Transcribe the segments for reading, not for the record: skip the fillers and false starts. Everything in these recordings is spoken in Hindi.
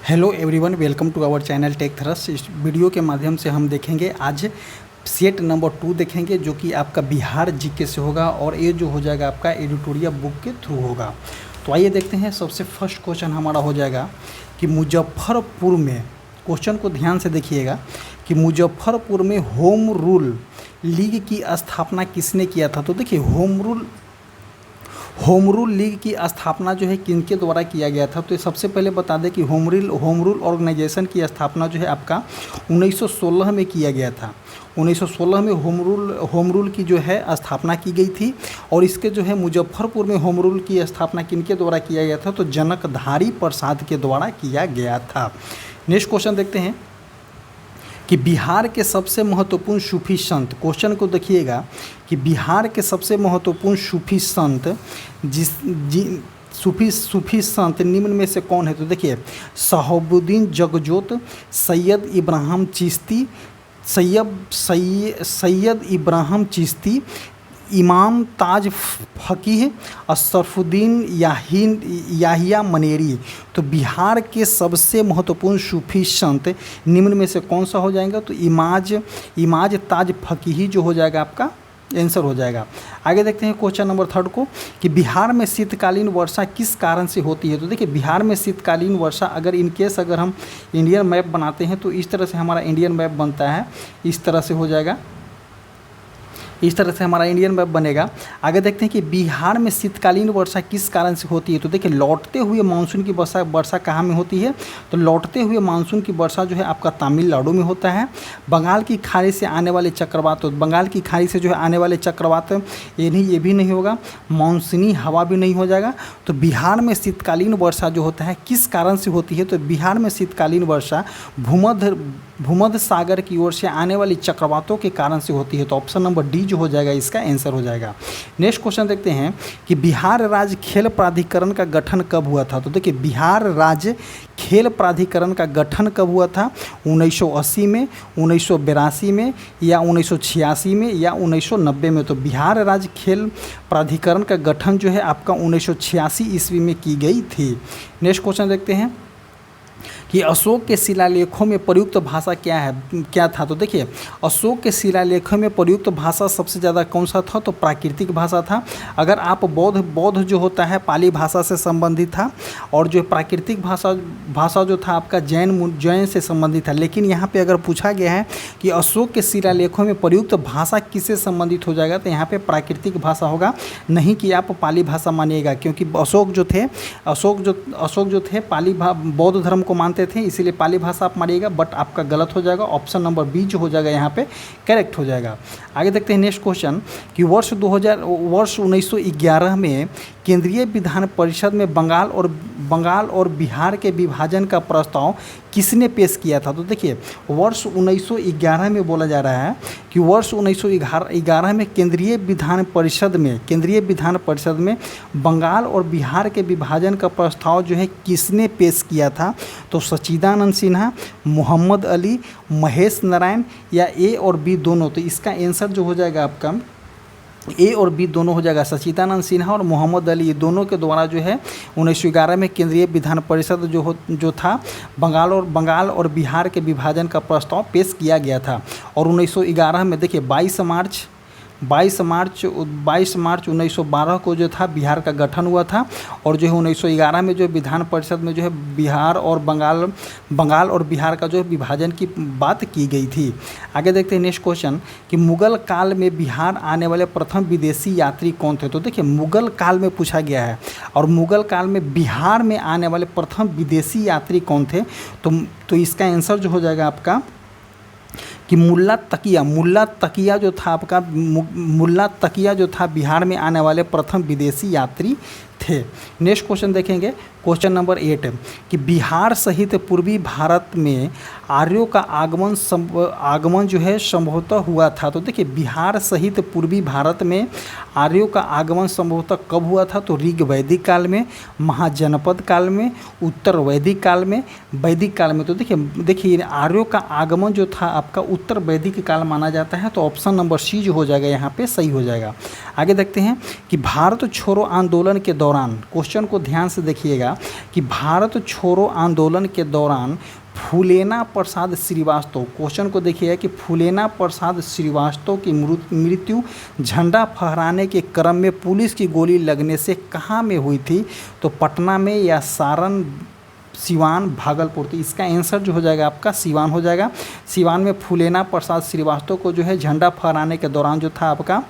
Hello everyone, welcome to our channel Tech Thrust. इस वीडियो के माध्यम से हम देखेंगे आज सेट नंबर 2 देखेंगे, जो कि आपका बिहार जीके से होगा और ये जो हो जाएगा आपका एडिटोरियल बुक के थ्रू होगा। तो आइए देखते हैं। सबसे फर्स्ट क्वेश्चन हमारा हो जाएगा कि मुजफ्फरपुर में, क्वेश्चन को ध्यान से देखिएगा, कि मुजफ्फरपुर में होम रूल लीग की स्थापना किसने किया था। तो देखिए, होम रूल लीग की स्थापना जो है किनके द्वारा किया गया था। तो ये सबसे पहले बता दें कि होम रूल ऑर्गेनाइजेशन की स्थापना जो है आपका 1916 में किया गया था। 1916 में होम रूल की जो है स्थापना की गई थी। और इसके जो है मुजफ्फरपुर में होम रूल की स्थापना किनके द्वारा किया गया था, तो जनकधारी प्रसाद के द्वारा किया गया था। नेक्स्ट क्वेश्चन देखते हैं कि बिहार के सबसे महत्वपूर्ण सूफी संत, क्वेश्चन को देखिएगा कि बिहार के सबसे महत्वपूर्ण सूफी संत सूफी संत निम्न में से कौन है। तो देखिए, शहाबुद्दीन जगजोत, सैयद इब्राहिम चिश्ती, सैयद इब्राहिम चिश्ती, इमाम ताज फ़कीह, अशरफुद्दीन याहिया मनेरी। तो बिहार के सबसे महत्वपूर्ण सूफी संत निम्न में से कौन सा हो जाएगा, तो इमाज ताज फ़कीही जो हो जाएगा आपका आंसर हो जाएगा। आगे देखते हैं क्वेश्चन नंबर 3 को, कि बिहार में शीतकालीन वर्षा किस कारण से होती है। तो देखिए, बिहार में शीतकालीन वर्षा अगर हम इंडियन मैप बनाते हैं तो इस तरह से हमारा इंडियन मैप बनता है, इस तरह से हो जाएगा, इस तरह से हमारा इंडियन मैप बनेगा। आगे देखते हैं कि बिहार में शीतकालीन वर्षा किस कारण से होती है। तो देखिए, लौटते हुए मानसून की वर्षा कहाँ में होती है, तो लौटते हुए मानसून की वर्षा जो है आपका तमिलनाडु में होता है। बंगाल की खाड़ी से आने वाले चक्रवात, तो बंगाल की खाड़ी से जो है आने वाले चक्रवात ये भी नहीं होगा, मानसूनी हवा भी नहीं हो जाएगा। तो बिहार में शीतकालीन वर्षा जो होता है किस कारण से होती है, तो बिहार में शीतकालीन वर्षा भूमध्य सागर की ओर से आने वाली चक्रवातों के कारण से होती है। तो ऑप्शन नंबर डी जो हो जाएगा इसका आंसर हो जाएगा। नेक्स्ट क्वेश्चन देखते हैं कि बिहार राज्य खेल प्राधिकरण का गठन कब हुआ था। तो देखिए, बिहार राज्य खेल प्राधिकरण का गठन कब हुआ था, 1980 में, 1982 में, या 1986 में, या 1990 में। तो बिहार राज्य खेल प्राधिकरण का गठन जो है आपका 1986 ईस्वी में की गई थी। नेक्स्ट क्वेश्चन देखते हैं कि अशोक के शिलालेखों में प्रयुक्त भाषा क्या था। तो देखिए, अशोक के शिलालेखों में प्रयुक्त भाषा सबसे ज़्यादा कौन सा था, तो प्राकृतिक भाषा था। अगर आप बौद्ध जो होता है पाली भाषा से संबंधित था, और जो प्राकृतिक भाषा जो था आपका जैन से संबंधित था। लेकिन यहाँ पे अगर पूछा गया है कि अशोक के शिलालेखों में प्रयुक्त भाषा किससे संबंधित हो जाएगा, तो यहाँ पर प्राकृतिक भाषा होगा, नहीं कि आप पाली भाषा मानिएगा, क्योंकि अशोक जो थे पाली बौद्ध धर्म को मानते थे, इसीलिए पाली भाषा आप मारिएगा, बट आपका गलत हो जाएगा। ऑप्शन नंबर बी जो हो जाएगा यहाँ पे करेक्ट हो जाएगा। आगे देखते हैं नेक्स्ट क्वेश्चन कि वर्ष 1911 में केंद्रीय विधान परिषद में बंगाल और बिहार के विभाजन का प्रस्ताव किसने पेश किया था। तो देखिए, वर्ष 1911 में बोला जा रहा है कि वर्ष 1911 में केंद्रीय विधान परिषद में बंगाल और बिहार के विभाजन का प्रस्ताव जो है किसने पेश किया था। तो सच्चिदानंद सिन्हा, मोहम्मद अली, महेश नारायण, या ए और बी दोनों। तो इसका आंसर जो हो जाएगा आपका ए और बी दोनों हो जाएगा। सच्चिदानंद सिन्हा और मोहम्मद अली, ये दोनों के द्वारा जो है 1911 में केंद्रीय विधान परिषद जो था बंगाल और बिहार के विभाजन का प्रस्ताव पेश किया गया था। और 1911 में देखिए 22 मार्च 1912 को जो था बिहार का गठन हुआ था। और जो है 1911 में जो विधान परिषद में जो है बिहार और बंगाल और बिहार का जो विभाजन की बात की गई थी। आगे देखते हैं नेक्स्ट क्वेश्चन कि मुगल काल में बिहार आने वाले प्रथम विदेशी यात्री कौन थे। तो देखिए, मुगल काल में पूछा गया है, और मुगल काल में बिहार में आने वाले प्रथम विदेशी यात्री कौन थे। तो इसका आंसर जो हो जाएगा आपका कि मुल्ला तकिया जो था बिहार में आने वाले प्रथम विदेशी यात्री थे। नेक्स्ट क्वेश्चन देखेंगे, क्वेश्चन नंबर 8 कि बिहार सहित पूर्वी भारत में आर्यों का आगमन जो है संभवतः हुआ था। तो देखिए बिहार सहित पूर्वी भारत में आर्यों का आगमन संभवतः कब हुआ था, तो ऋग वैदिक काल में, महाजनपद काल में, उत्तर वैदिक काल में, वैदिक काल में। तो देखिए आर्यों का आगमन जो था आपका उत्तर वैदिक काल माना जाता है। तो ऑप्शन नंबर सी जो हो जाएगा यहाँ पे सही हो जाएगा। आगे देखते हैं कि भारत छोड़ो आंदोलन के दौरान, क्वेश्चन को ध्यान से देखिएगा कि भारत छोड़ो आंदोलन के दौरान फूलेना प्रसाद श्रीवास्तव, क्वेश्चन को देखिएगा कि फूलेना प्रसाद श्रीवास्तव की मृत्यु झंडा फहराने के क्रम में पुलिस की गोली लगने से कहाँ में हुई थी, तो पटना में या सारण, सिवान, भागलपुर। तो इसका आंसर जो हो जाएगा आपका सिवान हो जाएगा। सिवान में फूलेना प्रसाद श्रीवास्तव को जो है झंडा फहराने के दौरान जो था आपका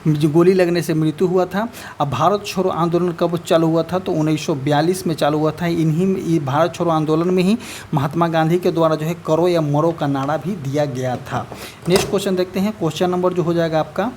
जो गोली लगने से मृत्यु हुआ था। अब भारत छोड़ो आंदोलन कब चालू हुआ था, तो 1942 में चालू हुआ था। भारत छोड़ो आंदोलन में ही महात्मा गांधी के द्वारा जो है करो या मरो का नारा भी दिया गया था। नेक्स्ट क्वेश्चन देखते हैं, क्वेश्चन नंबर जो हो जाएगा आपका,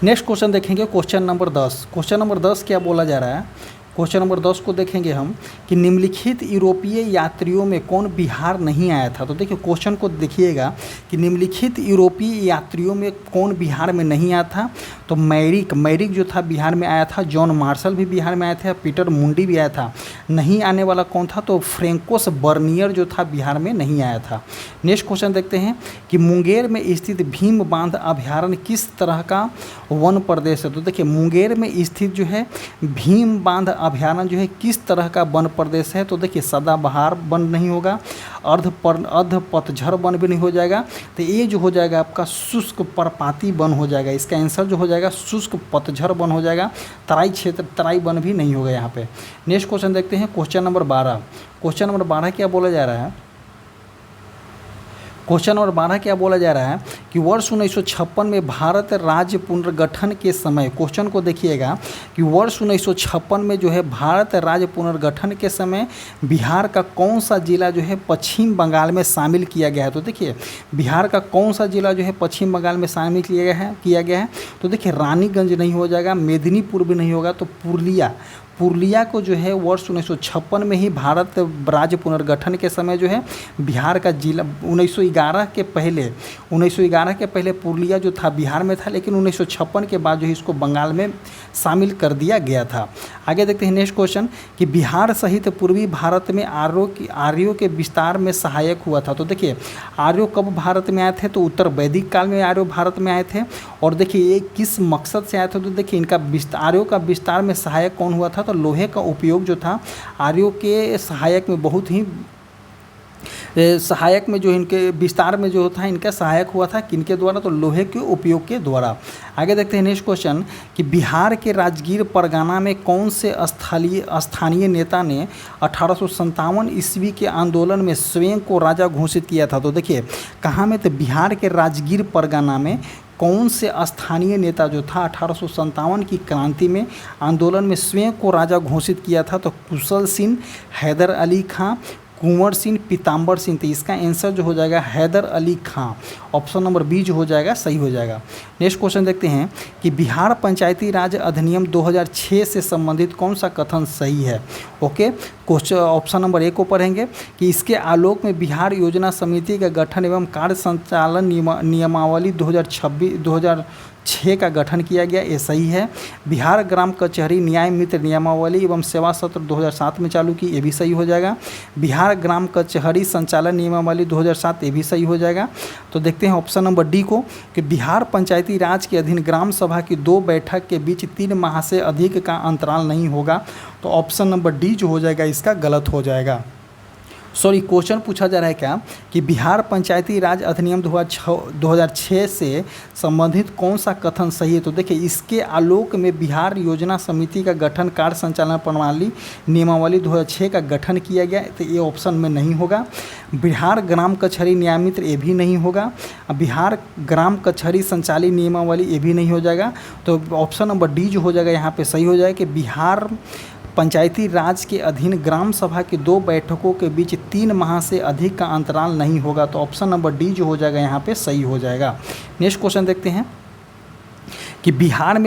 नेक्स्ट क्वेश्चन देखेंगे क्वेश्चन नंबर 10। क्वेश्चन नंबर 10 क्या बोला जा रहा है, क्वेश्चन नंबर 10 को देखेंगे हम कि निम्नलिखित यूरोपीय यात्रियों में कौन बिहार नहीं आया था। तो देखिए क्वेश्चन को देखिएगा कि निम्नलिखित यूरोपीय यात्रियों में कौन बिहार में नहीं आया था, तो मैरिक जो था बिहार में आया था, जॉन मार्शल भी बिहार में आया था, पीटर मुंडी भी आया था। नहीं आने वाला कौन था, तो फ्रैंकोस बर्नियर जो था बिहार में नहीं आया था। नेक्स्ट क्वेश्चन देखते हैं कि मुंगेर में स्थित भीम बांध अभ्यारण्य किस तरह का वन प्रदेश है। तो देखिए मुंगेर में स्थित जो है भीम बांध अभ्यारण्य जो है किस तरह का वन प्रदेश है, तो देखिए सदाबहार वन नहीं होगा, अर्ध पतझड़ वन भी नहीं हो जाएगा, तो ये जो हो जाएगा आपका शुष्क पर्णपाती वन हो जाएगा। इसका आंसर जो हो जाएगा शुष्क पतझड़ वन हो जाएगा, तराई क्षेत्र तराई वन भी नहीं होगा यहाँ पे। नेक्स्ट क्वेश्चन देखते हैं क्वेश्चन नंबर 12। क्वेश्चन नंबर 12 क्या बोला जा रहा है, क्वेश्चन नंबर 12 क्या बोला जा रहा है कि वर्ष 1956 में भारत राज्य पुनर्गठन के समय, क्वेश्चन को देखिएगा कि वर्ष 1956 में जो है भारत राज्य पुनर्गठन के समय बिहार का कौन सा जिला जो है पश्चिम बंगाल में शामिल किया गया है। तो देखिए बिहार का कौन सा जिला जो है पश्चिम बंगाल में शामिल किया गया है। तो देखिए रानीगंज नहीं हो जाएगा, मेदिनीपुर भी नहीं होगा, तो पुरुलिया को जो है वर्ष 1956 में ही भारत राज्य पुनर्गठन के समय जो है बिहार का जिला 1911 के पहले पुरुलिया जो था बिहार में था, लेकिन 1956 के बाद जो है इसको बंगाल में शामिल कर दिया गया था। आगे देखते हैं नेक्स्ट क्वेश्चन कि बिहार सहित पूर्वी भारत में आर्यों के विस्तार में सहायक हुआ था। तो देखिए आर्यों कब भारत में आए थे, तो उत्तर वैदिक काल में आर्यों भारत में आए थे। और देखिए ये किस मकसद से आए थे, तो देखिए इनका आर्यों का विस्तार में सहायक कौन हुआ था, तो लोहे का उपयोग जो था आर्यों के सहायक में बहुत ही सहायक में जो इनके विस्तार में जो था इनका सहायक हुआ था किनके द्वारा, तो लोहे के उपयोग के द्वारा। आगे देखते हैं नेक्स्ट क्वेश्चन कि बिहार के राजगीर परगना में कौन से स्थानीय नेता ने 1857 ईस्वी के आंदोलन में स्वयं को राजा घोषित किया था। तो देखिए कहाँ में, तो बिहार के राजगीर परगना में कौन से स्थानीय नेता जो था 1857 की क्रांति में आंदोलन में स्वयं को राजा घोषित किया था, तो कुशल सिंह, हैदर अली खां, कुंवर सिंह, पीताम्बर सिंह। तो इसका आंसर जो हो जाएगा हैदर अली खां, ऑप्शन नंबर बी जो हो जाएगा सही हो जाएगा। नेक्स्ट क्वेश्चन देखते हैं कि बिहार पंचायती राज अधिनियम 2006 से संबंधित कौन सा कथन सही है। Okay, question option number A को पढ़ेंगे कि इसके आलोक में बिहार योजना समिति का गठन एवं कार्य संचालन नियमावली 2006 का गठन किया गया, ये सही है। बिहार ग्राम कचहरी न्याय मित्र नियमावली एवं सेवा सत्र 2007 में चालू की, ये भी सही हो जाएगा। बिहार ग्राम कचहरी संचालन नियमावली 2007, ये भी सही हो जाएगा। तो देखते हैं ऑप्शन नंबर डी को कि बिहार पंचायती राज के अधीन ग्राम सभा की 2 बैठक के बीच 3 माह से अधिक का अंतराल नहीं होगा। तो ऑप्शन नंबर डी जो हो जाएगा इसका गलत हो जाएगा। सॉरी, क्वेश्चन पूछा जा रहा है क्या कि बिहार पंचायती राज अधिनियम 2006 से संबंधित कौन सा कथन सही है। तो देखिए इसके आलोक में बिहार योजना समिति का गठन कार्य संचालन प्रणाली नियमावली 2006 का गठन किया गया, तो ये ऑप्शन में नहीं होगा। बिहार ग्राम कचहरी न्यायमित्र ये भी नहीं होगा। बिहार ग्राम कचहरी संचालन नियमावली ये भी नहीं हो जाएगा। तो ऑप्शन नंबर डी जो हो जाएगा यहाँ पे सही हो जाएगा कि बिहार पंचायती राज के अधीन ग्राम सभा की 2 बैठकों के बीच 3 माह से अधिक का अंतराल नहीं होगा। तो ऑप्शन नंबर डी जो हो जाएगा यहाँ पे सही हो जाएगा। नेक्स्ट क्वेश्चन देखते हैं कि बिहार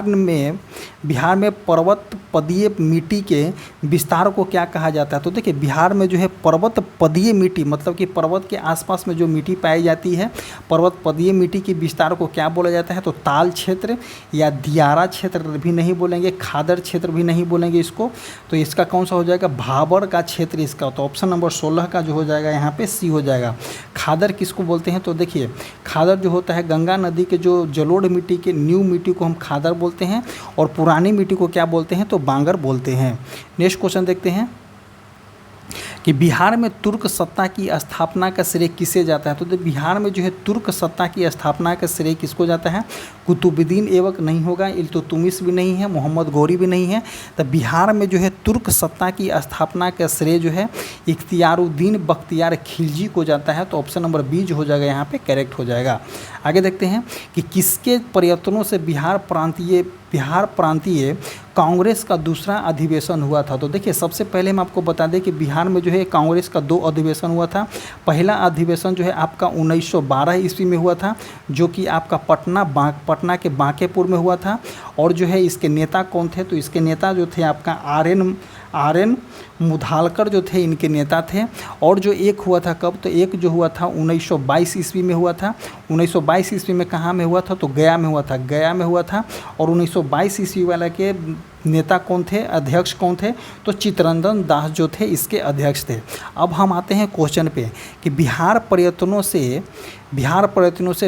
में बिहार में पर्वत पदीय मिट्टी के विस्तार को क्या कहा जाता है? तो देखिए बिहार में जो है पर्वत पदीय मिट्टी मतलब कि पर्वत के आसपास में जो मिट्टी पाई जाती है, पर्वत पदीय मिट्टी के विस्तार को क्या बोला जाता है? तो ताल क्षेत्र या दियारा क्षेत्र भी नहीं बोलेंगे, खादर क्षेत्र भी नहीं बोलेंगे इसको। तो इसका कौन सा हो जाएगा? भाबर का क्षेत्र इसका। तो ऑप्शन नंबर 16 का जो हो जाएगा यहाँ पे सी हो जाएगा। खादर किसको बोलते हैं? तो देखिए खादर जो होता है गंगा नदी के जो जलोढ़ मिट्टी के न्यू मिट्टी को हम खादर बोलते हैं, और पुरानी मिट्टी को क्या बोलते हैं? तो बांगर बोलते हैं। नेक्स्ट क्वेश्चन देखते हैं कि बिहार में तुर्क सत्ता की स्थापना का श्रेय किसे जाता है? तो बिहार में जो है तुर्क सत्ता की स्थापना का श्रेय किसको जाता है? कुतुबुद्दीन ऐबक नहीं होगा, इल्तुतमिश भी नहीं है, मोहम्मद गौरी भी नहीं है। तो बिहार में जो है तुर्क सत्ता की स्थापना का श्रेय जो है इख्तियारुद्दीन बख्तियार खिलजी को जाता है। तो ऑप्शन नंबर बी जो हो जाएगा यहाँ पे करेक्ट हो जाएगा। आगे देखते हैं कि किसके प्रयत्नों से बिहार प्रांतीय कांग्रेस का दूसरा अधिवेशन हुआ था? तो देखिए सबसे पहले हम आपको बता दें कि बिहार में जो है कांग्रेस का 2 अधिवेशन हुआ था। पहला अधिवेशन जो है आपका 1912 ईस्वी में हुआ था, जो कि आपका पटना के बांकेपुर में हुआ था। और जो है इसके नेता कौन थे? तो इसके नेता जो थे आपका आर एन मुधालकर जो थे इनके नेता थे। और जो एक हुआ था कब? तो एक जो हुआ था 1922 ईस्वी में हुआ था। 1922 ईस्वी में कहाँ में हुआ था? तो गया में हुआ था। और 1922 ईस्वी वाला के नेता कौन थे? अध्यक्ष कौन थे? तो चित्तरंजन दास जो थे इसके अध्यक्ष थे। अब हम आते हैं क्वेश्चन पे कि बिहार प्रयत्नों से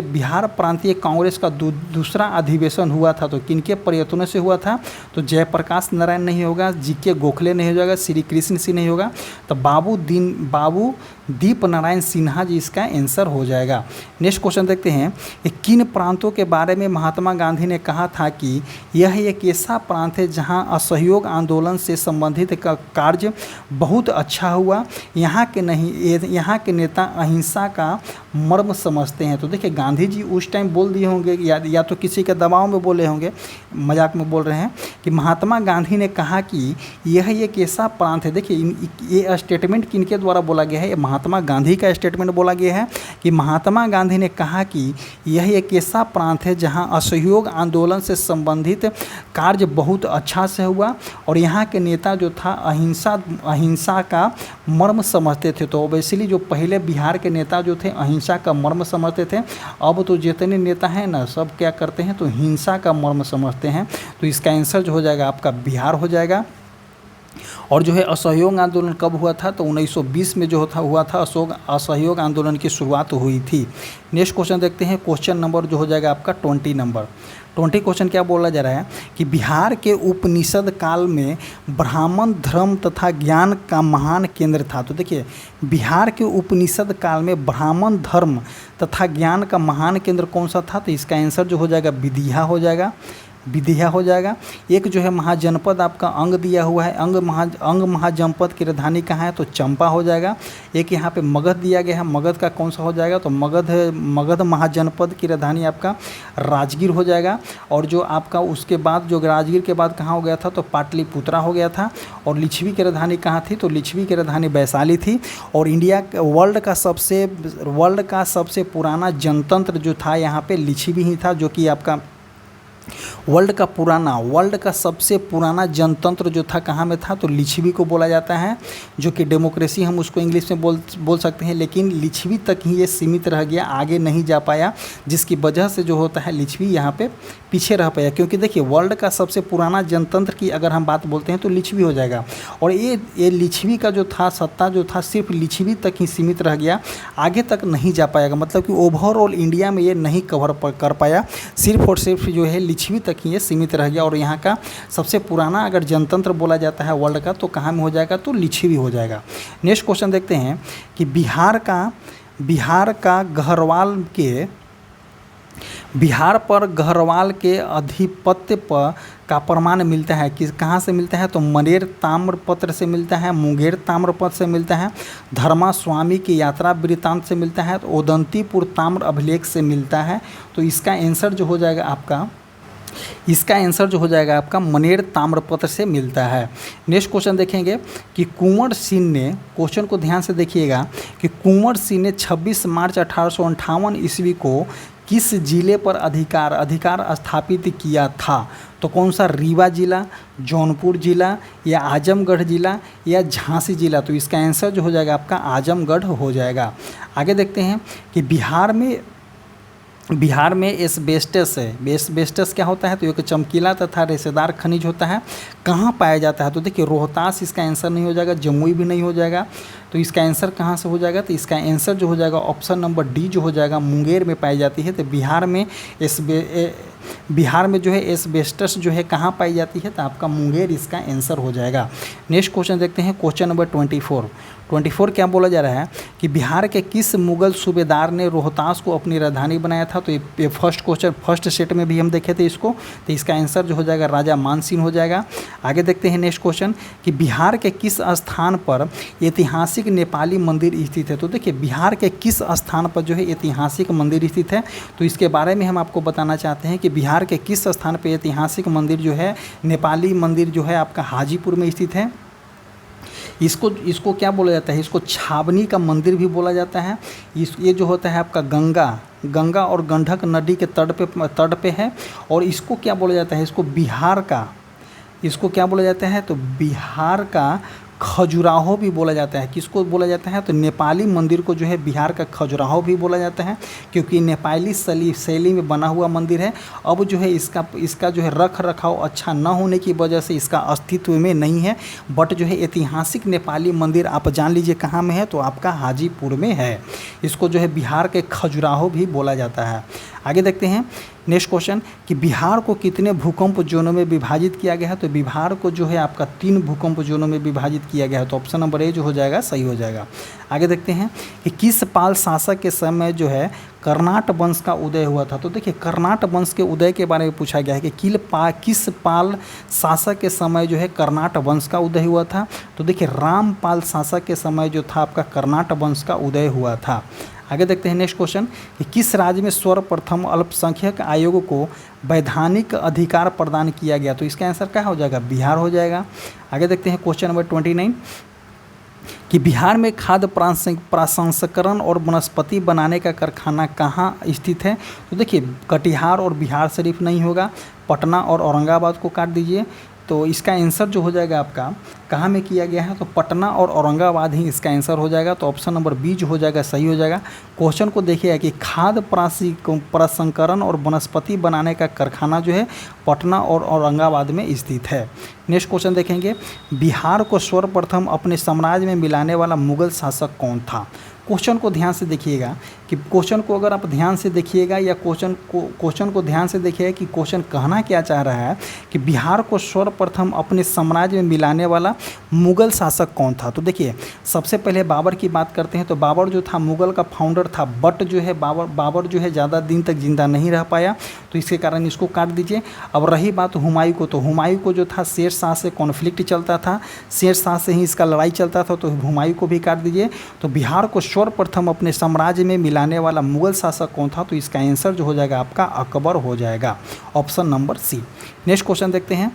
बिहार प्रांतीय कांग्रेस का दूसरा अधिवेशन हुआ था। तो किनके प्रयत्नों से हुआ था? तो जयप्रकाश नारायण नहीं होगा, जीके गोखले नहीं हो जाएगा, श्री कृष्ण सिंह नहीं होगा, तो बाबू दीप नारायण सिन्हा जी इसका आंसर हो जाएगा। नेक्स्ट क्वेश्चन देखते हैं कि किन प्रांतों के बारे में महात्मा गांधी ने कहा था कि यह एक ऐसा प्रांत है जहां असहयोग आंदोलन से संबंधित का कार्य बहुत अच्छा हुआ, यहाँ के नेता अहिंसा का मर्म समझते हैं। तो देखिए गांधी जी उस टाइम बोल दिए होंगे या तो किसी के दबाव में बोले होंगे, मजाक में बोल रहे हैं, कि महात्मा गांधी ने कहा कि यह एक ऐसा प्रांत है। देखिए ये स्टेटमेंट किनके द्वारा बोला गया है? महात्मा गांधी का स्टेटमेंट बोला गया है कि महात्मा गांधी ने कहा कि यह एक ऐसा प्रांत है जहां असहयोग आंदोलन से संबंधित कार्य बहुत अच्छा से हुआ, और यहाँ के नेता जो था अहिंसा का मर्म समझते थे। तो ओबेसियली जो पहले बिहार के नेता जो थे अहिंसा का मर्म समझते थे। अब तो जितने नेता हैं ना सब क्या करते हैं? तो हिंसा का मर्म समझते हैं। तो इसका आंसर जो हो जाएगा आपका बिहार हो जाएगा। और जो है असहयोग आंदोलन कब हुआ था? तो 1920 में जो हुआ था असहयोग आंदोलन की शुरुआत हुई थी। नेक्स्ट क्वेश्चन देखते हैं। क्वेश्चन नंबर जो हो जाएगा आपका 20 नंबर। 20 क्वेश्चन क्या बोला जा रहा है कि बिहार के उपनिषद काल में ब्राह्मण धर्म तथा ज्ञान का महान केंद्र था। तो देखिए बिहार के उपनिषद काल में ब्राह्मण धर्म तथा ज्ञान का महान केंद्र कौन सा था? तो इसका आंसर जो हो जाएगा विदिया हो जाएगा। एक जो है महाजनपद आपका अंग दिया हुआ है, अंग महाजनपद की राजधानी कहाँ है? तो चंपा हो जाएगा। एक यहाँ पे मगध दिया गया है, मगध का कौन सा हो जाएगा? तो मगध महाजनपद की राजधानी आपका राजगीर हो जाएगा। और जो आपका उसके बाद जो राजगीर के बाद कहाँ हो गया था? तो पाटलिपुत्रा हो गया था। और लिच्छवी की राजधानी कहाँ थी? तो लिच्छवी की राजधानी वैशाली थी। और वर्ल्ड का सबसे पुराना जनतंत्र जो था यहाँ पे लिच्छवी ही था, जो कि आपका वर्ल्ड का सबसे पुराना जनतंत्र जो था कहाँ में था? तो लिच्छवी को बोला जाता है, जो कि डेमोक्रेसी हम उसको इंग्लिश में बोल सकते हैं। लेकिन लिच्छवी तक ही ये सीमित रह गया, आगे नहीं जा पाया, जिसकी वजह से जो होता है लिच्छवी यहाँ पे पीछे रह पाया। क्योंकि देखिए वर्ल्ड का सबसे पुराना जनतंत्र की अगर हम बात बोलते हैं तो लिच्छवी हो जाएगा। और ये लिच्छवी का जो था सत्ता जो था सिर्फ लिच्छवी तक ही सीमित रह गया, आगे तक नहीं जा पाएगा। मतलब कि ओवरऑल इंडिया में ये नहीं कवर कर पाया, सिर्फ और सिर्फ जो है लिच्छवी तक ही ये सीमित रह गया। और यहाँ का सबसे पुराना अगर जनतंत्र बोला जाता है वर्ल्ड का तो कहाँ में हो जाएगा? तो लिच्छवी हो जाएगा। नेक्स्ट क्वेश्चन देखते हैं कि बिहार पर गढ़वाल के आधिपत्य का प्रमाण मिलता है कि कहाँ से मिलता है? तो मनेर ताम्रपत्र से मिलता है, मुंगेर ताम्रपत्र से मिलता है, धर्मा स्वामी की यात्रा वृत्तांत से मिलता है, तो ओदंतीपुर ताम्र अभिलेख से मिलता है। तो इसका आंसर जो हो जाएगा आपका मनेर ताम्रपत्र से मिलता है। नेक्स्ट क्वेश्चन देखेंगे कि कुंवर सिंह ने, क्वेश्चन को ध्यान से देखिएगा, कि कुंवर सिंह ने 26 मार्च 1858 ईस्वी को किस जिले पर अधिकार स्थापित किया था? तो कौन सा, रीवा जिला, जौनपुर जिला या आजमगढ़ जिला या झांसी जिला, तो इसका आंसर जो हो जाएगा आपका आजमगढ़ हो जाएगा। आगे देखते हैं कि बिहार में एस्बेस्टस है। एस्बेस्टस क्या होता है, तो एक चमकीला तथा रेशेदार खनिज होता है। कहाँ पाया जाता है, तो देखिए रोहतास इसका आंसर नहीं हो जाएगा, जमुई भी नहीं हो जाएगा, तो इसका आंसर कहाँ से हो जाएगा, तो इसका आंसर जो हो जाएगा ऑप्शन नंबर डी जो हो जाएगा, मुंगेर में पाई जाती है। तो बिहार में जो है एस्बेस्टस जो है कहाँ पाई जाती है, तो आपका मुंगेर इसका आंसर हो जाएगा। नेक्स्ट क्वेश्चन देखते हैं, क्वेश्चन नंबर 24 क्या बोला जा रहा है कि बिहार के किस मुगल सूबेदार ने रोहतास को अपनी राजधानी बनाया था। तो ये फर्स्ट सेट में भी हम देखे थे इसको, तो इसका आंसर जो हो जाएगा राजा मानसिंह हो जाएगा। आगे देखते हैं नेक्स्ट क्वेश्चन कि बिहार के किस स्थान पर ऐतिहासिक नेपाली मंदिर स्थित है। तो देखिए बिहार के किस स्थान पर जो है ऐतिहासिक मंदिर स्थित है, तो इसके बारे में हम आपको बताना चाहते हैं कि बिहार के किस स्थान पर ऐतिहासिक मंदिर जो है, नेपाली मंदिर जो है आपका हाजीपुर में स्थित है। इसको क्या बोला जाता है, इसको छावनी का मंदिर भी बोला जाता है। ये जो होता है आपका गंगा और गंडक नदी के तट पे है। और इसको क्या बोला जाता है, इसको क्या बोला जाता है, तो बिहार का खजुराहो भी बोला जाता है। किसको बोला जाता है, तो नेपाली मंदिर को जो है बिहार का खजुराहो भी बोला जाता है, क्योंकि नेपाली शैली में बना हुआ मंदिर है। अब जो है इसका जो है रख रखाव अच्छा न होने की वजह से इसका अस्तित्व में नहीं है, बट जो है ऐतिहासिक नेपाली मंदिर आप जान लीजिए कहाँ में है, तो आपका हाजीपुर में है। इसको जो है बिहार के खजुराहो भी बोला जाता है। आगे देखते हैं नेक्स्ट क्वेश्चन कि बिहार को कितने भूकंप जोनों में विभाजित किया गया है। तो बिहार को जो है आपका 3 भूकंप जोनों में विभाजित किया गया है, तो ऑप्शन नंबर ए जो हो जाएगा सही हो जाएगा। आगे देखते हैं कि किस पाल शासक के समय जो है कर्नाट वंश का उदय हुआ था। तो देखिए कर्नाट वंश के उदय के बारे में पूछा गया है कि किस पाल शासक के समय जो है कर्नाट वंश का उदय हुआ था। तो देखिए रामपाल शासक के समय जो था आपका कर्नाट वंश का उदय हुआ था। आगे देखते हैं नेक्स्ट क्वेश्चन कि किस राज्य में सर्वप्रथम अल्पसंख्यक आयोग को वैधानिक अधिकार प्रदान किया गया। तो इसका आंसर क्या हो जाएगा, बिहार हो जाएगा। आगे देखते हैं क्वेश्चन नंबर 29 कि बिहार में खाद्य प्रसंस्करण और वनस्पति बनाने का कारखाना कहाँ स्थित है। तो देखिए कटिहार और बिहार शरीफ नहीं होगा, पटना और औरंगाबाद को काट दीजिए। तो इसका आंसर जो हो जाएगा आपका कहाँ में किया गया है, तो पटना और औरंगाबाद ही इसका आंसर हो जाएगा। तो ऑप्शन नंबर बी जो हो जाएगा सही हो जाएगा। क्वेश्चन को देखिएगा कि खाद्य प्रसंस्करण और वनस्पति बनाने का कारखाना जो है पटना और औरंगाबाद में स्थित है। नेक्स्ट क्वेश्चन देखेंगे, बिहार को सर्वप्रथम अपने साम्राज्य में मिलाने वाला मुगल शासक कौन था। क्वेश्चन को ध्यान से देखिएगा कि क्वेश्चन को अगर आप ध्यान से देखिएगा या क्वेश्चन को ध्यान से देखिएगा कि क्वेश्चन कहना क्या चाह रहा है कि बिहार को सर्वप्रथम अपने साम्राज्य में मिलाने वाला मुगल शासक कौन था। तो देखिए सबसे पहले बाबर की बात करते हैं। तो बाबर जो था मुगल का फाउंडर था, बट जो है बाबर जो है ज़्यादा दिन तक जिंदा नहीं रह पाया, तो इसके कारण इसको काट दीजिए। अब रही बात हुमायूं को, तो हुमायूं को जो था शेर शाह से कॉन्फ्लिक्ट चलता था, शेर शाह से ही इसका लड़ाई चलता था, तो हुमायूं को भी काट दीजिए। तो बिहार को सर्वप्रथम अपने साम्राज्य में मिलाने वाला मुगल शासक कौन था। तो इसका आंसर जो हो जाएगा आपका अकबर हो जाएगा, option number C. Next question देखते हैं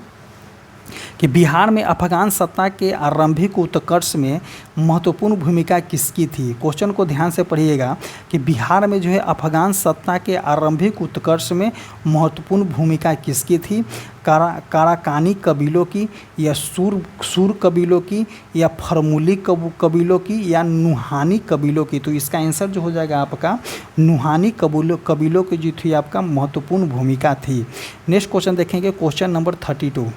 कि बिहार में अफगान सत्ता के आरंभिक उत्कर्ष में महत्वपूर्ण भूमिका किसकी थी। क्वेश्चन को ध्यान से पढ़िएगा कि बिहार में जो है अफगान सत्ता के आरंभिक उत्कर्ष में महत्वपूर्ण भूमिका किसकी थी। काराकानी कबीलों की या सूर कबीलों की या फरमुली कबीलों की या नुहानी कबीलों की। तो इसका आंसर जो हो जाएगा आपका नुहानी कबीलों की जो थी आपका महत्वपूर्ण भूमिका थी। नेक्स्ट क्वेश्चन देखेंगे क्वेश्चन नंबर 32।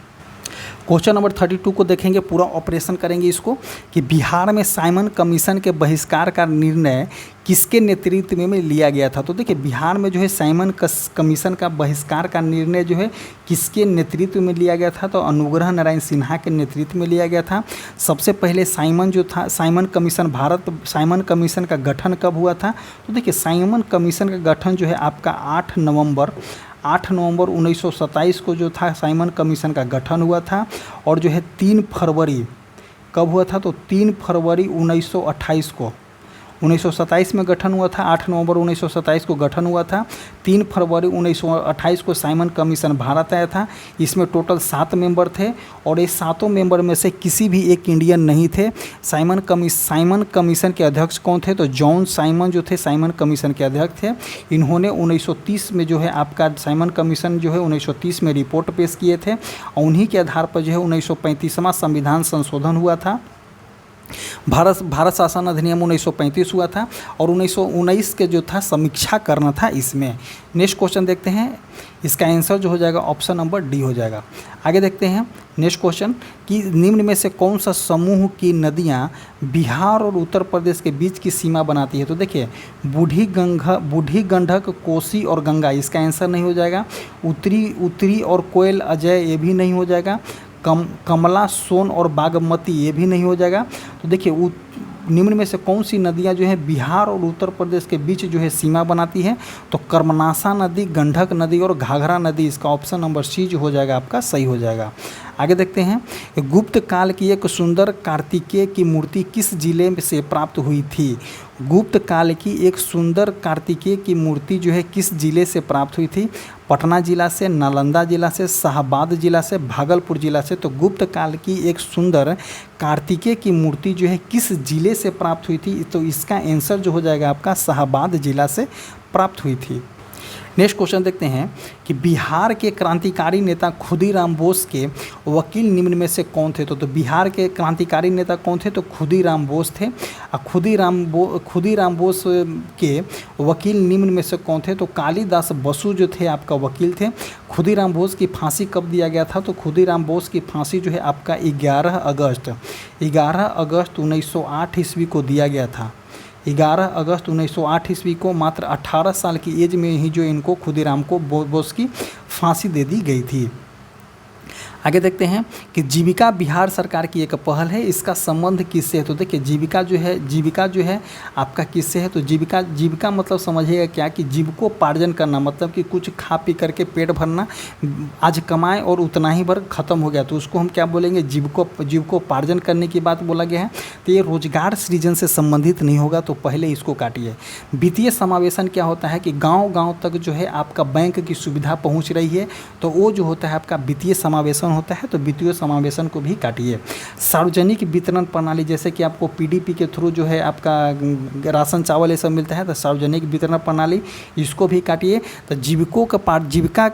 क्वेश्चन नंबर 32 को देखेंगे, पूरा ऑपरेशन करेंगे इसको कि बिहार में साइमन कमीशन के बहिष्कार का निर्णय किसके नेतृत्व में लिया गया था। तो देखिए बिहार में जो है साइमन कमीशन का बहिष्कार का निर्णय जो है किसके नेतृत्व में लिया गया था। तो अनुग्रह नारायण सिन्हा के नेतृत्व में लिया गया था। सबसे पहले साइमन कमीशन का गठन कब हुआ था। तो देखिए साइमन कमीशन का गठन जो है आपका 8 नवंबर 1927 को जो था साइमन कमीशन का गठन हुआ था। और जो है 3 फरवरी कब हुआ था, तो 3 फरवरी 1928 को 1927 में गठन हुआ था, 8 नवंबर 1927 को गठन हुआ था। 3 फरवरी 1928 को साइमन कमीशन भारत आया था। इसमें टोटल 7 मेंबर थे और ये 7 मेंबर में से किसी भी एक इंडियन नहीं थे। साइमन कमीशन के अध्यक्ष कौन थे? तो जॉन साइमन जो थे साइमन कमीशन के अध्यक्ष थे। इन्होंने 1930 में जो है आपका साइमन कमीशन जो है 1930 में रिपोर्ट पेश किए थे और उन्हीं के आधार पर जो है 1935वां संविधान संशोधन हुआ था। भारत शासन अधिनियम 1935 हुआ था और 1919 के जो था समीक्षा करना था इसमें। नेक्स्ट क्वेश्चन देखते हैं, इसका आंसर जो हो जाएगा ऑप्शन नंबर डी हो जाएगा। आगे देखते हैं नेक्स्ट क्वेश्चन कि निम्न में से कौन सा समूह की नदियां बिहार और उत्तर प्रदेश के बीच की सीमा बनाती है? तो देखिए बूढ़ी गंडक, कोसी और गंगा, इसका आंसर नहीं हो जाएगा। उत्तरी और कोयल अजय, ये भी नहीं हो जाएगा। कमला, सोन और बागमती, ये भी नहीं हो जाएगा। तो देखिए निम्न में से कौन सी नदियां जो है बिहार और उत्तर प्रदेश के बीच जो है सीमा बनाती है? तो कर्मनाशा नदी, गंडक नदी और घाघरा नदी, इसका ऑप्शन नंबर सी जो हो जाएगा आपका सही हो जाएगा। आगे देखते हैं, गुप्त काल की एक सुंदर कार्तिकेय की मूर्ति किस जिले से प्राप्त हुई थी? गुप्त काल की एक सुंदर कार्तिकेय की मूर्ति जो है किस जिले से प्राप्त हुई थी? पटना जिला से, नालंदा जिला से, शाहबाद जिला से, भागलपुर जिला से। तो गुप्त काल की एक सुंदर कार्तिकेय की मूर्ति जो है किस जिले से प्राप्त हुई थी? तो इसका आंसर जो हो जाएगा आपका शाहबाद जिला से प्राप्त हुई थी। नेक्स्ट क्वेश्चन देखते हैं कि बिहार के क्रांतिकारी नेता खुदीराम बोस के वकील निम्न में से कौन थे? तो बिहार के क्रांतिकारी नेता कौन थे? तो खुदीराम बोस थे। खुदीराम बोस के वकील निम्न में से कौन थे? तो कालिदास बसु जो थे आपका वकील थे। खुदीराम बोस की फांसी कब दिया गया था? तो खुदीराम बोस की फांसी जो है आपका 11 अगस्त 1908 ईस्वी को दिया गया था। 11 अगस्त 1908 ईस्वी को मात्र 18 साल की एज में ही जो इनको खुदीराम को बोस की फांसी दे दी गई थी। आगे देखते हैं कि जीविका बिहार सरकार की एक पहल है, इसका संबंध किससे है? तो देखिए जीविका जो है आपका किससे है? तो जीविका मतलब समझिएगा क्या कि जीविकोपार्जन करना, मतलब कि कुछ खा पी करके पेट भरना, आज कमाए और उतना ही भर खत्म हो गया तो उसको हम क्या बोलेंगे? जीविकोपार्जन करने की बात बोला गया है। तो ये रोजगार सृजन से संबंधित नहीं होगा, तो पहले इसको काटिए। वित्तीय समावेशन क्या होता है कि गाँव तक जो है आपका बैंक की सुविधा पहुँच रही है, तो वो जो होता है आपका वित्तीय समावेशन होता है। तो वित्तीय समावेशन को भी काटिए। सार्वजनिक वितरण प्रणाली, जैसे कि आपको पीडीपी के थ्रू जो है आपका राशन चावल ये सब मिलता है, तो सार्वजनिक वितरण प्रणाली इसको भी काटिए। तो जीविका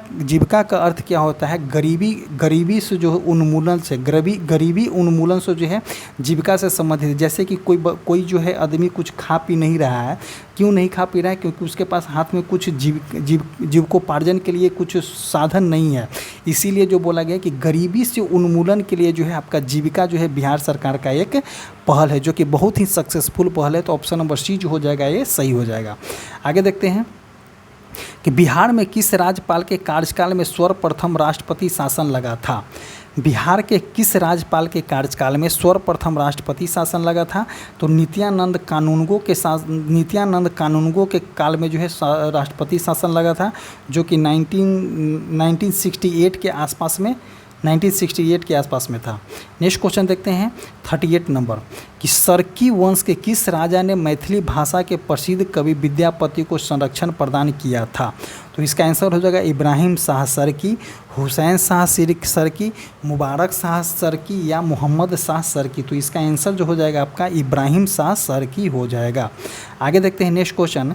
का अर्थ क्या होता है? गरीबी से जो उन्मूलन से, गरीबी उन्मूलन से जो है जीविका से संबंधित। जैसे कि कोई जो है आदमी कुछ खा पी नहीं रहा है, क्यों नहीं खा पी रहा है? क्योंकि उसके पास हाथ में कुछ जीविकोपार्जन के लिए कुछ साधन नहीं है। इसीलिए जो बोला गया कि गरीबी से उन्मूलन के लिए जो है आपका जीविका जो है बिहार सरकार का एक पहल है, जो कि बहुत ही सक्सेसफुल पहल है। तो ऑप्शन नंबर सी जो हो जाएगा ये सही हो जाएगा। आगे देखते हैं कि बिहार में किस राज्यपाल के कार्यकाल में सर्वप्रथम राष्ट्रपति शासन लगा था? बिहार के किस राज्यपाल के कार्यकाल में सर्वप्रथम राष्ट्रपति शासन लगा था? तो नित्यानंद कानूनगो के काल में जो है राष्ट्रपति शासन लगा था, जो कि 1968 के आसपास में 1968 के आसपास में था। नेक्स्ट क्वेश्चन देखते हैं 38 नंबर कि सरकी वंश के किस राजा ने मैथिली भाषा के प्रसिद्ध कवि विद्यापति को संरक्षण प्रदान किया था? तो इसका आंसर हो जाएगा इब्राहिम शाह सरकी, हुसैन शाह सरकी, मुबारक शाह सरकी या मोहम्मद शाह सरकी। तो इसका आंसर जो हो जाएगा आपका इब्राहिम शाह सरकी हो जाएगा। आगे देखते हैं नेक्स्ट क्वेश्चन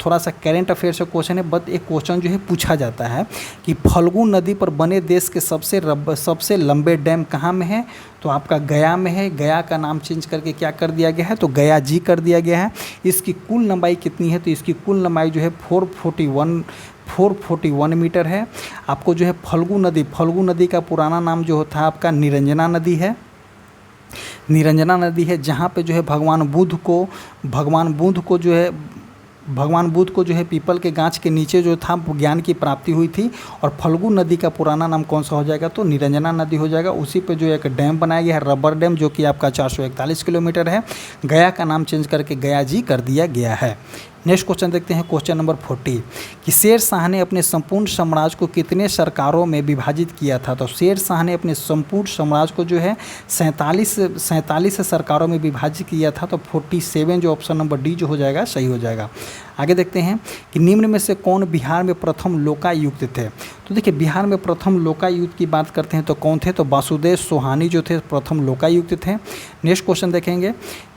थोड़ा सा करेंट अफेयर से क्वेश्चन है, बट एक क्वेश्चन जो है पूछा जाता है कि फल्गु नदी पर बने देश के सबसे लंबे डैम कहाँ में है? तो आपका गया में है। गया का नाम चेंज करके क्या कर दिया गया है? तो गया जी कर दिया गया है। इसकी कुल लंबाई कितनी है? तो इसकी कुल लंबाई जो है 441 मीटर है। आपको जो है फल्गु नदी का पुराना नाम जो होता है आपका निरंजना नदी है, जहाँ पे जो है भगवान बुद्ध को जो है पीपल के गाछ के नीचे जो था ज्ञान की प्राप्ति हुई थी। और फल्गु नदी का पुराना नाम कौन सा हो जाएगा? तो निरंजना नदी हो जाएगा। उसी पे जो एक डैम बनाया गया है, रबर डैम, जो कि आपका 441 किलोमीटर है। गया का नाम चेंज करके गया जी कर दिया गया है। नेक्स्ट क्वेश्चन देखते हैं क्वेश्चन नंबर 40 कि शेर शाह ने अपने संपूर्ण साम्राज्य को कितने सरकारों में विभाजित किया था। तो शेर शाह ने अपने संपूर्ण साम्राज्य को जो है 47 सरकारों में विभाजित किया था। तो 47 जो ऑप्शन नंबर डी जो हो जाएगा सही हो जाएगा। आगे देखते हैं कि निम्न में से कौन बिहार में प्रथम लोकायुक्त थे। तो देखिए बिहार में प्रथम लोकायुक्त की बात करते हैं तो कौन थे, तो वासुदेव सोहानी जो थे प्रथम लोकायुक्त थे। नेक्स्ट क्वेश्चन देखेंगे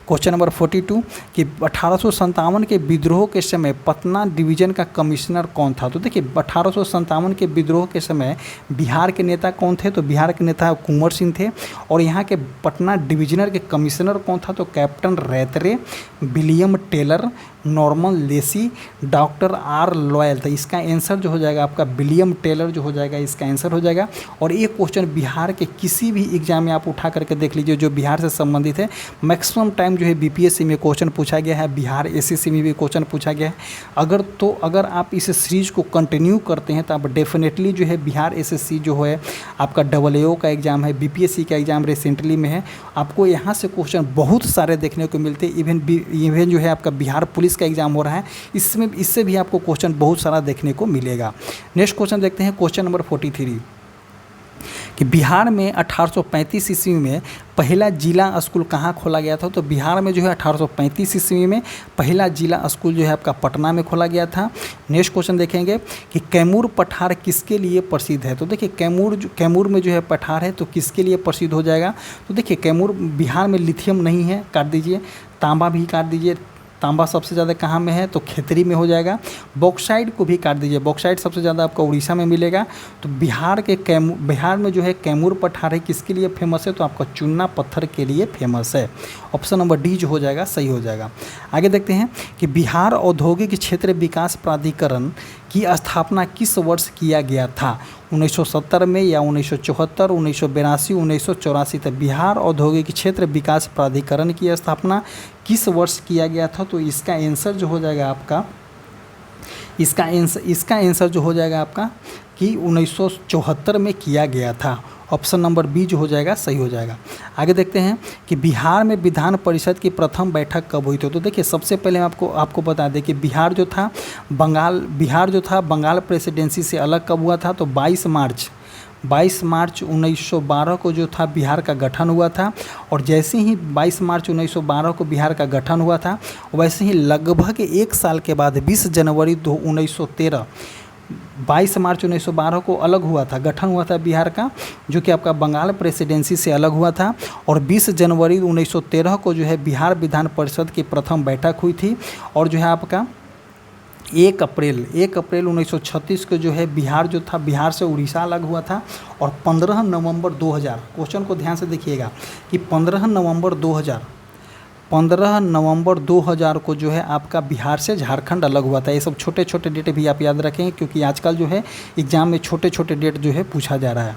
क्वेश्चन नंबर 42 कि 1857 के विद्रोह के समय पटना डिवीज़न का कमिश्नर कौन था। तो देखिए 1857 के विद्रोह के समय बिहार के नेता कौन थे, तो बिहार के नेता कुंवर सिंह थे। और यहाँ के पटना डिवीजनर के कमिश्नर कौन था, तो captain Rattray, William Taylor, Norman Lacey, doctor R Loyal था। इसका आंसर जो हो जाएगा आपका विलियम टेलर जो हो जाएगा इसका आंसर हो जाएगा। और ये क्वेश्चन बिहार के किसी भी एग्जाम में आप उठा करके देख लीजिए जो बिहार से संबंधित है। मैक्सिमम टाइम जो है बीपीएससी में क्वेश्चन पूछा गया है, बिहार एसएससी में भी क्वेश्चन पूछा गया है। अगर आप इस सीरीज़ को कंटिन्यू करते हैं तो आप डेफिनेटली जो है बिहार एसएससी जो है आपका AAO का एग्ज़ाम है, बीपीएससी का एग्ज़ाम रिसेंटली में है, आपको यहाँ से क्वेश्चन बहुत सारे देखने को मिलते हैं। इवन जो है आपका बिहार पुलिस का एग्ज़ाम हो रहा है, इससे भी आपको क्वेश्चन बहुत सारा देखने को मिलेगा। नेक्स्ट क्वेश्चन देखते हैं क्वेश्चन नंबर 43 कि बिहार में 1835 ईस्वी में पहला जिला स्कूल कहाँ खोला गया था। तो बिहार में जो है 1835 ईस्वी में पहला जिला स्कूल जो है आपका पटना में खोला गया था। नेक्स्ट क्वेश्चन देखेंगे कि कैमूर पठार किसके लिए प्रसिद्ध है। तो देखिए कैमूर में जो है पठार है तो किसके लिए प्रसिद्ध हो जाएगा। तो देखिए कैमूर बिहार में लिथियम नहीं है, काट दीजिए, तांबा भी काट दीजिए, तांबा सबसे ज़्यादा कहाँ में है तो खेतरी में हो जाएगा। बॉक्साइट को भी काट दीजिए, बॉक्साइट सबसे ज़्यादा आपका उड़ीसा में मिलेगा। तो बिहार में जो है कैमूर पठार है किसके लिए फेमस है, तो आपका चूना पत्थर के लिए फेमस है। ऑप्शन नंबर डी जो हो जाएगा सही हो जाएगा। आगे देखते हैं कि बिहार औद्योगिक क्षेत्र विकास प्राधिकरण की स्थापना किस वर्ष किया गया था। 1970 में या 1974, 1982, 1984 तक बिहार औद्योगिक क्षेत्र विकास प्राधिकरण की स्थापना किस वर्ष किया गया था। तो इसका आंसर जो हो जाएगा आपका इसका आंसर जो हो जाएगा आपका कि 1974 में किया गया था। ऑप्शन नंबर बी जो हो जाएगा सही हो जाएगा। आगे देखते हैं कि बिहार में विधान परिषद की प्रथम बैठक कब हुई थी। तो देखिए सबसे पहले आपको बता दें कि बिहार जो था बंगाल प्रेसिडेंसी से अलग कब हुआ था। तो 22 मार्च 1912 को जो था बिहार का गठन हुआ था। और जैसे ही 22 मार्च 1912 को बिहार का गठन हुआ था वैसे ही लगभग एक साल के बाद 20 जनवरी 1913 22 मार्च 1912 को अलग हुआ था, गठन हुआ था बिहार का, जो कि आपका बंगाल प्रेसिडेंसी से अलग हुआ था। और 20 जनवरी 1913 को जो है बिहार विधान परिषद की प्रथम बैठक हुई थी। और जो है आपका 1 अप्रैल 1936 को जो है बिहार से उड़ीसा अलग हुआ था। और 15 नवंबर 2000, क्वेश्चन को ध्यान से देखिएगा कि 15 नवंबर 2000 को जो है आपका बिहार से झारखंड अलग हुआ था। ये सब छोटे छोटे डेट भी आप याद रखेंगे क्योंकि आजकल जो है एग्जाम में छोटे छोटे डेट जो है पूछा जा रहा है।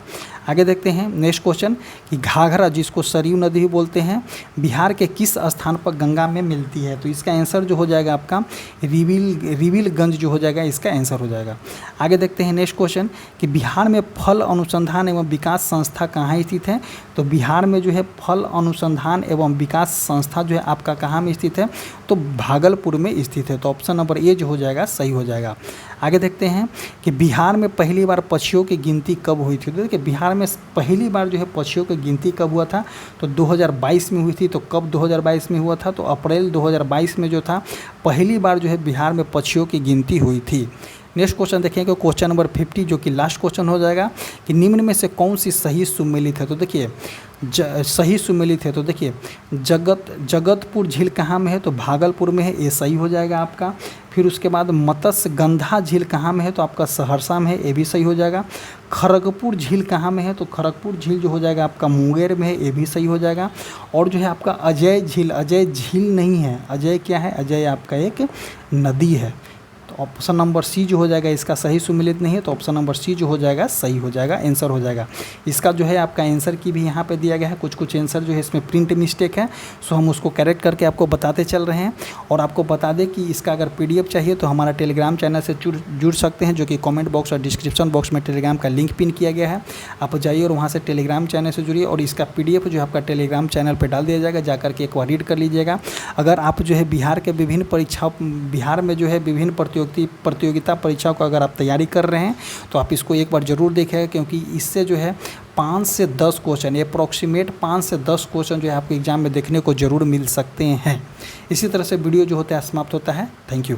आगे देखते हैं नेक्स्ट क्वेश्चन कि घाघरा जिसको सरयू नदी भी बोलते हैं बिहार के किस स्थान पर गंगा में मिलती है। तो इसका आंसर जो हो जाएगा आपका रिविलगंज जो हो जाएगा इसका आंसर हो जाएगा। आगे देखते हैं नेक्स्ट क्वेश्चन कि बिहार में फल अनुसंधान एवं विकास संस्था कहाँ स्थित है। तो बिहार में जो है फल अनुसंधान एवं विकास संस्था जो है आपका कहाँ में स्थित है, तो भागलपुर में स्थित है। तो ऑप्शन नंबर ए जो हो जाएगा सही हो जाएगा। आगे देखते हैं कि बिहार में पहली बार पक्षियों की गिनती कब हुई थी। तो देखिए बिहार में पहली बार जो है पक्षियों की गिनती कब हुआ था, तो 2022 में हुई थी। तो कब 2022 में हुआ था, तो अप्रैल 2022 में जो था पहली बार जो है बिहार में पक्षियों की गिनती हुई थी। नेक्स्ट क्वेश्चन देखेंगे क्वेश्चन नंबर 50 जो कि लास्ट क्वेश्चन हो जाएगा कि निम्न में से कौन सी सही सुमेलित है। तो देखिए सही सुमेलित है तो देखिए जगतपुर झील कहाँ में है, तो भागलपुर में है, ये सही हो जाएगा आपका। फिर उसके बाद मत्स्यगंधा झील कहाँ में है, तो आपका सहरसा में है, ये भी सही हो जाएगा। खड़गपुर झील कहाँ में है, तो खड़गपुर झील जो हो जाएगा आपका मुंगेर में है, ये भी सही हो जाएगा। और जो है आपका अजय झील नहीं है, अजय क्या है, अजय आपका एक नदी है। तो ऑप्शन नंबर सी जो हो जाएगा इसका सही सुमेलित नहीं है, तो ऑप्शन नंबर सी जो हो जाएगा सही हो जाएगा, आंसर हो जाएगा। इसका जो है आपका आंसर की भी यहाँ पे दिया गया है, कुछ आंसर जो है इसमें प्रिंट मिस्टेक है, सो हम उसको करेक्ट करके आपको बताते चल रहे हैं। और आपको बता दें कि इसका अगर PDF चाहिए तो हमारा टेलीग्राम चैनल से जुड़ सकते हैं, जो कि कमेंट बॉक्स और डिस्क्रिप्शन बॉक्स में टेलीग्राम का लिंक पिन किया गया है। आप जाइए और वहाँ से टेलीग्राम चैनल से जुड़िए और इसका PDF जो है आपका टेलीग्राम चैनल पर डाल दिया जाएगा, जाकर के एक बार रीड कर लीजिएगा। अगर आप जो है बिहार में जो है विभिन्न प्रतियोगिता परीक्षाओं को अगर आप तैयारी कर रहे हैं तो आप इसको एक बार ज़रूर देखें, क्योंकि इससे जो है 5 से 10 क्वेश्चन, अप्रॉक्सीमेट 5 से 10 क्वेश्चन जो है आपको एग्जाम में देखने को ज़रूर मिल सकते हैं। इसी तरह से वीडियो जो होता है समाप्त होता है। Thank you.